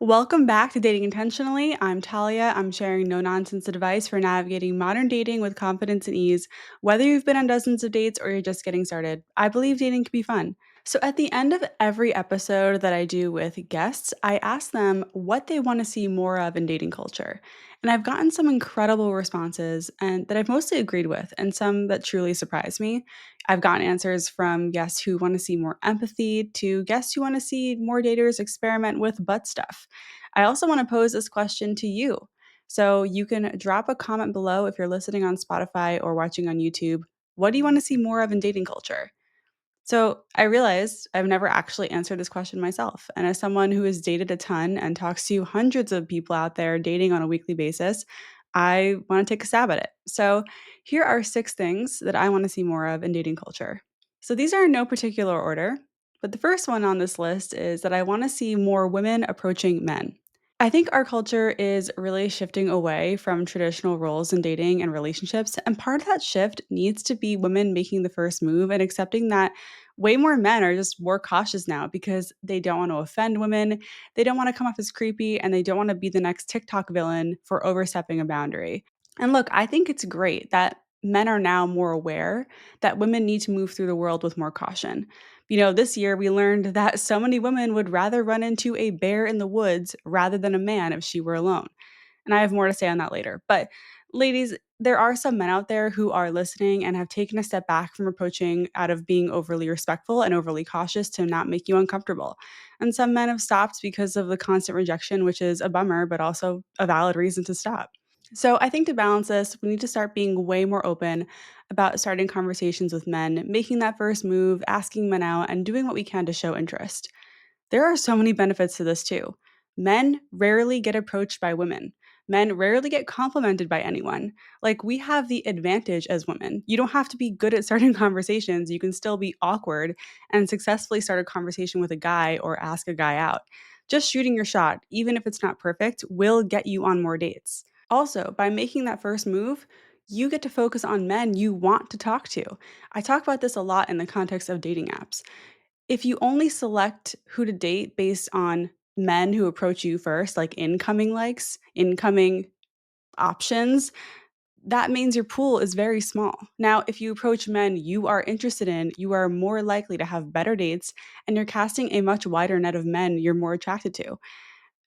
Welcome back to Dating Intentionally. I'm Talia. I'm sharing no nonsense advice for navigating modern dating with confidence and ease. Whether you've been on dozens of dates or you're just getting started, I believe dating can be fun. So, at the end of every episode that I do with guests, I ask them what they want to see more of in dating culture. And I've gotten some incredible responses and that I've mostly agreed with, and some that truly surprised me. I've gotten answers from guests who want to see more empathy to guests who want to see more daters experiment with butt stuff. I also want to pose this question to you. So you can drop a comment below if you're listening on Spotify or watching on YouTube. What do you want to see more of in dating culture? So I realized I've never actually answered this question myself. And as someone who has dated a ton and talks to hundreds of people out there dating on a weekly basis, I want to take a stab at it. So here are 6 things that I want to see more of in dating culture. So these are in no particular order, but the first one on this list is that I want to see more women approaching men. I think our culture is really shifting away from traditional roles in dating and relationships. And part of that shift needs to be women making the first move and accepting that way more men are just more cautious now because they don't want to offend women. They don't want to come off as creepy and they don't want to be the next TikTok villain for overstepping a boundary. And look, I think it's great that men are now more aware that women need to move through the world with more caution. This year we learned that so many women would rather run into a bear in the woods rather than a man if she were alone. And I have more to say on that later. But ladies, there are some men out there who are listening and have taken a step back from approaching out of being overly respectful and overly cautious to not make you uncomfortable. And some men have stopped because of the constant rejection, which is a bummer, but also a valid reason to stop. So I think to balance this, we need to start being way more open about starting conversations with men, making that first move, asking men out, and doing what we can to show interest. There are so many benefits to this too. Men rarely get approached by women. Men rarely get complimented by anyone. Like, we have the advantage as women. You don't have to be good at starting conversations. You can still be awkward and successfully start a conversation with a guy or ask a guy out. Just shooting your shot, even if it's not perfect, will get you on more dates. Also, by making that first move, you get to focus on men you want to talk to. I talk about this a lot in the context of dating apps. If you only select who to date based on men who approach you first, like incoming likes, incoming options, that means your pool is very small. Now, if you approach men you are interested in, you are more likely to have better dates and you're casting a much wider net of men you're more attracted to.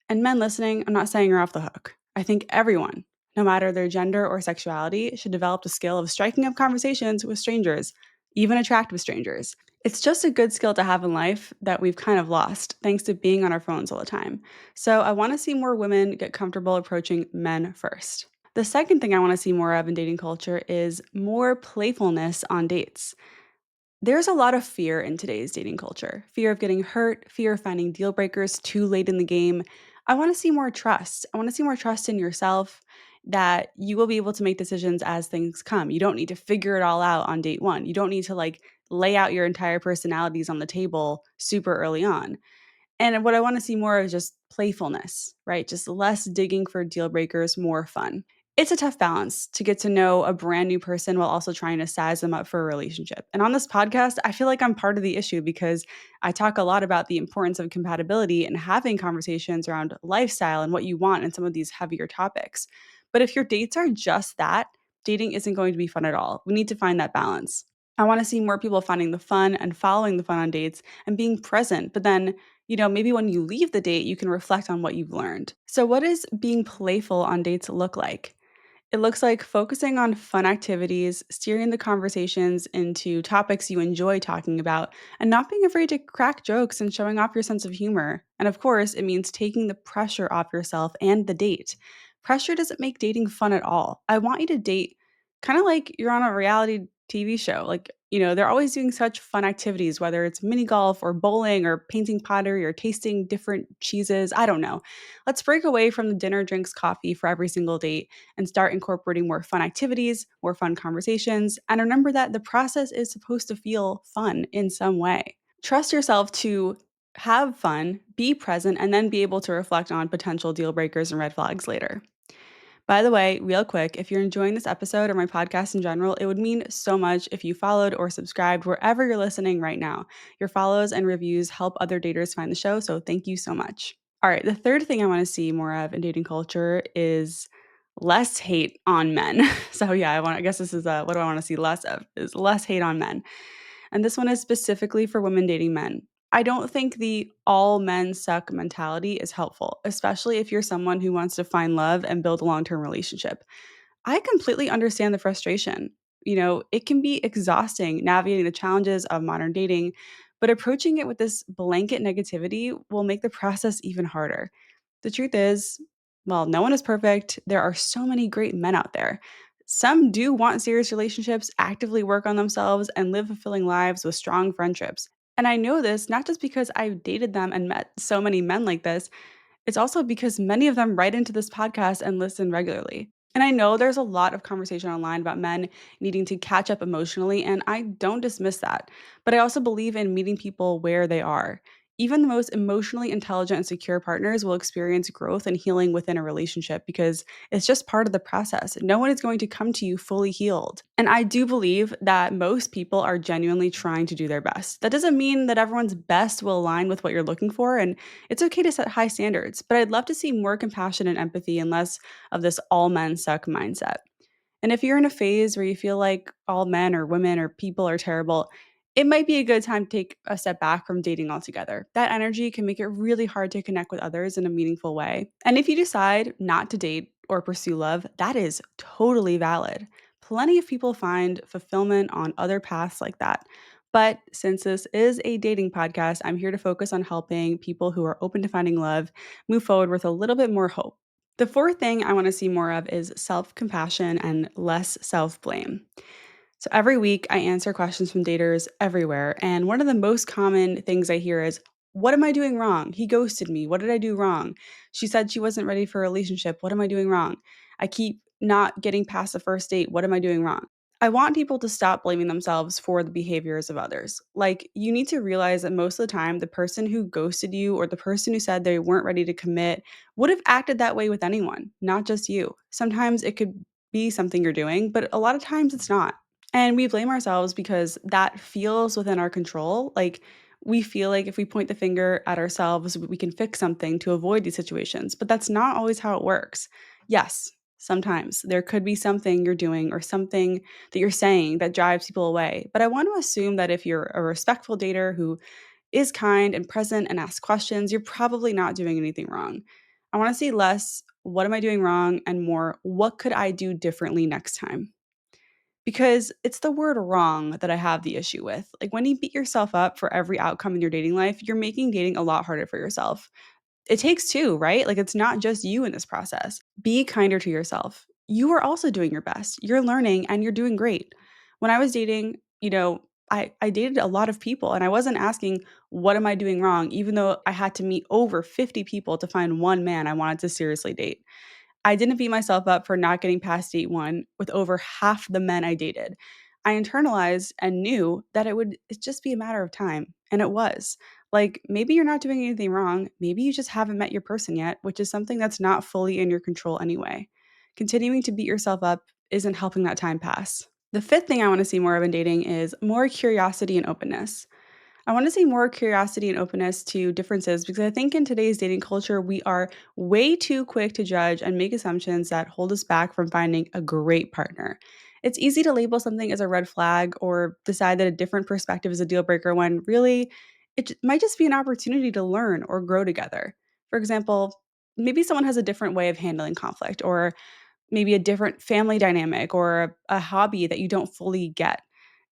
And men listening, I'm not saying you're off the hook. I think everyone, no matter their gender or sexuality, should develop the skill of striking up conversations with strangers, even attractive strangers. It's just a good skill to have in life that we've kind of lost thanks to being on our phones all the time. So I want to see more women get comfortable approaching men first. The second thing I want to see more of in dating culture is more playfulness on dates. There's a lot of fear in today's dating culture, fear of getting hurt, fear of finding deal breakers too late in the game. I want to see more trust. I want to see more trust in yourself that you will be able to make decisions as things come. You don't need to figure it all out on date one. You don't need to lay out your entire personalities on the table super early on. And what I want to see more of is just playfulness, right? Just less digging for deal breakers, more fun. It's a tough balance to get to know a brand new person while also trying to size them up for a relationship. And on this podcast, I feel like I'm part of the issue because I talk a lot about the importance of compatibility and having conversations around lifestyle and what you want in some of these heavier topics. But if your dates are just that, dating isn't going to be fun at all. We need to find that balance. I want to see more people finding the fun and following the fun on dates and being present, but then maybe when you leave the date, you can reflect on what you've learned. So, what does being playful on dates look like? It looks like focusing on fun activities, steering the conversations into topics you enjoy talking about, and not being afraid to crack jokes and showing off your sense of humor. And of course, it means taking the pressure off yourself and the date. Pressure doesn't make dating fun at all. I want you to date kind of like you're on a reality TV show. They're always doing such fun activities, whether it's mini golf or bowling or painting pottery or tasting different cheeses. I don't know. Let's break away from the dinner, drinks, coffee for every single date and start incorporating more fun activities, more fun conversations. And remember that the process is supposed to feel fun in some way. Trust yourself to have fun, be present, and then be able to reflect on potential deal breakers and red flags later. By the way, real quick, if you're enjoying this episode or my podcast in general, it would mean so much if you followed or subscribed wherever you're listening right now. Your follows and reviews help other daters find the show, so thank you so much. All right, the third thing I want to see more of in dating culture is less hate on men. So yeah, I guess this is what do I want to see less of is less hate on men. And this one is specifically for women dating men. I don't think the all men suck mentality is helpful, especially if you're someone who wants to find love and build a long-term relationship. I completely understand the frustration. It can be exhausting navigating the challenges of modern dating, but approaching it with this blanket negativity will make the process even harder. The truth is, well, no one is perfect. There are so many great men out there. Some do want serious relationships, actively work on themselves, and live fulfilling lives with strong friendships. And I know this not just because I've dated them and met so many men like this, it's also because many of them write into this podcast and listen regularly. And I know there's a lot of conversation online about men needing to catch up emotionally, and I don't dismiss that. But I also believe in meeting people where they are. Even the most emotionally intelligent and secure partners will experience growth and healing within a relationship because it's just part of the process. No one is going to come to you fully healed. And I do believe that most people are genuinely trying to do their best. That doesn't mean that everyone's best will align with what you're looking for, and it's okay to set high standards, but I'd love to see more compassion and empathy and less of this all men suck mindset. And if you're in a phase where you feel like all men or women or people are terrible, it might be a good time to take a step back from dating altogether. That energy can make it really hard to connect with others in a meaningful way. And if you decide not to date or pursue love, that is totally valid. Plenty of people find fulfillment on other paths like that. But since this is a dating podcast, I'm here to focus on helping people who are open to finding love move forward with a little bit more hope. The fourth thing I want to see more of is self compassion and less self blame. So every week, I answer questions from daters everywhere. And one of the most common things I hear is, what am I doing wrong? He ghosted me. What did I do wrong? She said she wasn't ready for a relationship. What am I doing wrong? I keep not getting past the first date. What am I doing wrong? I want people to stop blaming themselves for the behaviors of others. Like, you need to realize that most of the time, the person who ghosted you or the person who said they weren't ready to commit would have acted that way with anyone, not just you. Sometimes it could be something you're doing, but a lot of times it's not. And we blame ourselves because that feels within our control. Like, we feel like if we point the finger at ourselves, we can fix something to avoid these situations. But that's not always how it works. Yes, sometimes there could be something you're doing or something that you're saying that drives people away. But I want to assume that if you're a respectful dater who is kind and present and asks questions, you're probably not doing anything wrong. I want to see less, what am I doing wrong? And more, what could I do differently next time? Because it's the word wrong that I have the issue with. Like, when you beat yourself up for every outcome in your dating life, you're making dating a lot harder for yourself. It takes two, right? Like, it's not just you in this process. Be kinder to yourself. You are also doing your best. You're learning and you're doing great. When I was dating, I dated a lot of people and I wasn't asking, what am I doing wrong? Even though I had to meet over 50 people to find one man I wanted to seriously date. I didn't beat myself up for not getting past date one with over half the men I dated. I internalized and knew that it'd just be a matter of time. And it was. Like, maybe you're not doing anything wrong. Maybe you just haven't met your person yet, which is something that's not fully in your control anyway. Continuing to beat yourself up isn't helping that time pass. The fifth thing I want to see more of in dating is more curiosity and openness. I want to see more curiosity and openness to differences because I think in today's dating culture, we are way too quick to judge and make assumptions that hold us back from finding a great partner. It's easy to label something as a red flag or decide that a different perspective is a deal breaker when really might just be an opportunity to learn or grow together. For example, maybe someone has a different way of handling conflict or maybe a different family dynamic or a hobby that you don't fully get.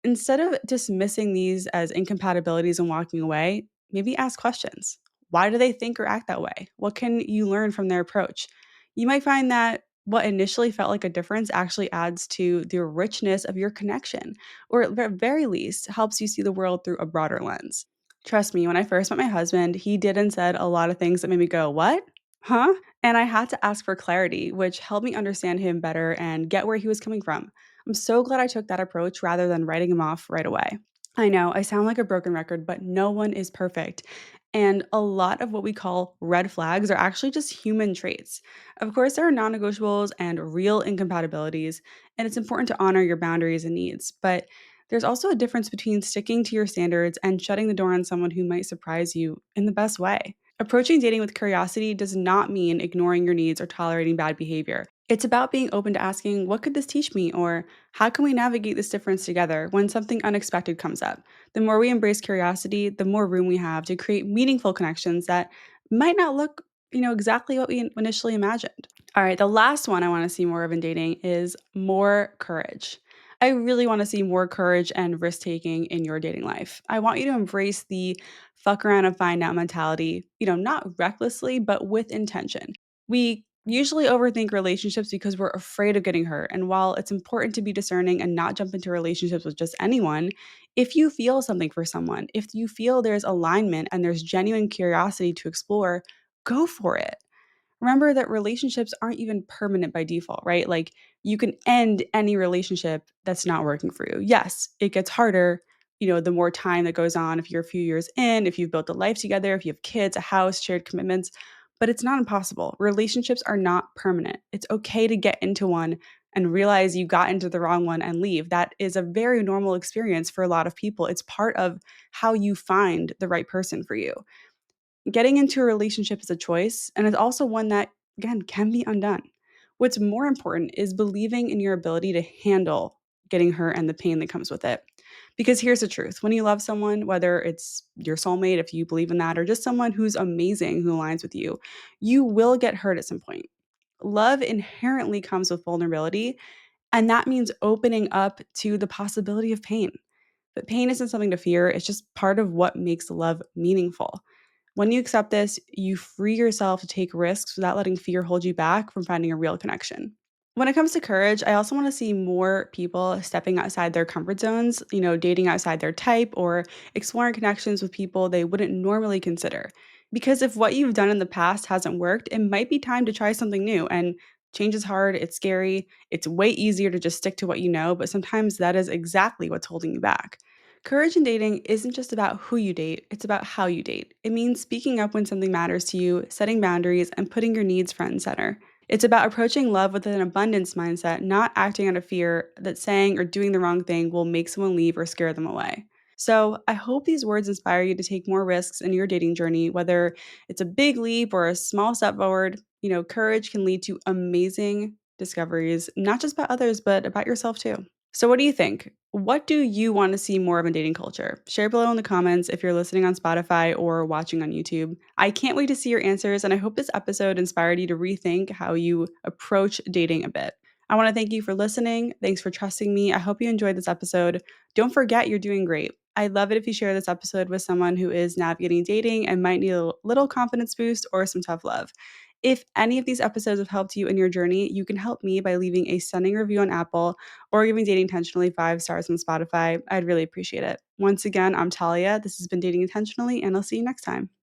Instead of dismissing these as incompatibilities and walking away, maybe ask questions. Why do they think or act that way? What can you learn from their approach? You might find that what initially felt like a difference actually adds to the richness of your connection, or at the very least, helps you see the world through a broader lens. Trust me, when I first met my husband, he did and said a lot of things that made me go, what? Huh? And I had to ask for clarity, which helped me understand him better and get where he was coming from. I'm so glad I took that approach rather than writing him off right away. I know I sound like a broken record, but no one is perfect. And a lot of what we call red flags are actually just human traits. Of course, there are non negotiables and real incompatibilities, and it's important to honor your boundaries and needs. But there's also a difference between sticking to your standards and shutting the door on someone who might surprise you in the best way. Approaching dating with curiosity does not mean ignoring your needs or tolerating bad behavior. It's about being open to asking, what could this teach me? Or how can we navigate this difference together when something unexpected comes up? The more we embrace curiosity, the more room we have to create meaningful connections that might not look, exactly what we initially imagined. All right, the last one I want to see more of in dating is more courage. I really want to see more courage and risk taking in your dating life. I want you to embrace the fuck around and find out mentality, not recklessly, but with intention. We usually overthink relationships because we're afraid of getting hurt. And while it's important to be discerning and not jump into relationships with just anyone, if you feel something for someone, if you feel there's alignment and there's genuine curiosity to explore, go for it. Remember that relationships aren't even permanent by default, right? Like you can end any relationship that's not working for you. Yes, it gets harder, the more time that goes on, if you're a few years in, if you've built a life together, if you have kids, a house, shared commitments, but it's not impossible. Relationships are not permanent. It's okay to get into one and realize you got into the wrong one and leave. That is a very normal experience for a lot of people. It's part of how you find the right person for you. Getting into a relationship is a choice, and it's also one that, again, can be undone. What's more important is believing in your ability to handle getting hurt and the pain that comes with it. Because here's the truth: when you love someone, whether it's your soulmate, if you believe in that, or just someone who's amazing who aligns with you, you will get hurt at some point. Love inherently comes with vulnerability, and that means opening up to the possibility of pain. But pain isn't something to fear, it's just part of what makes love meaningful. When you accept this, you free yourself to take risks without letting fear hold you back from finding a real connection. When it comes to courage, I also want to see more people stepping outside their comfort zones, dating outside their type or exploring connections with people they wouldn't normally consider. Because if what you've done in the past hasn't worked, it might be time to try something new. And change is hard, it's scary, it's way easier to just stick to what you know, but sometimes that is exactly what's holding you back. Courage in dating isn't just about who you date, it's about how you date. It means speaking up when something matters to you, setting boundaries, and putting your needs front and center. It's about approaching love with an abundance mindset, not acting out of fear that saying or doing the wrong thing will make someone leave or scare them away. So, I hope these words inspire you to take more risks in your dating journey, whether it's a big leap or a small step forward. Courage can lead to amazing discoveries, not just about others, but about yourself too. So, what do you think? What do you want to see more of in dating culture? Share below in the comments if you're listening on Spotify or watching on YouTube. I can't wait to see your answers, and I hope this episode inspired you to rethink how you approach dating a bit. I want to thank you for listening. Thanks for trusting me. I hope you enjoyed this episode. Don't forget, you're doing great. I'd love it if you share this episode with someone who is navigating dating and might need a little confidence boost or some tough love. If any of these episodes have helped you in your journey, you can help me by leaving a stunning review on Apple or giving Dating Intentionally 5 stars on Spotify. I'd really appreciate it. Once again, I'm Talia. This has been Dating Intentionally, and I'll see you next time.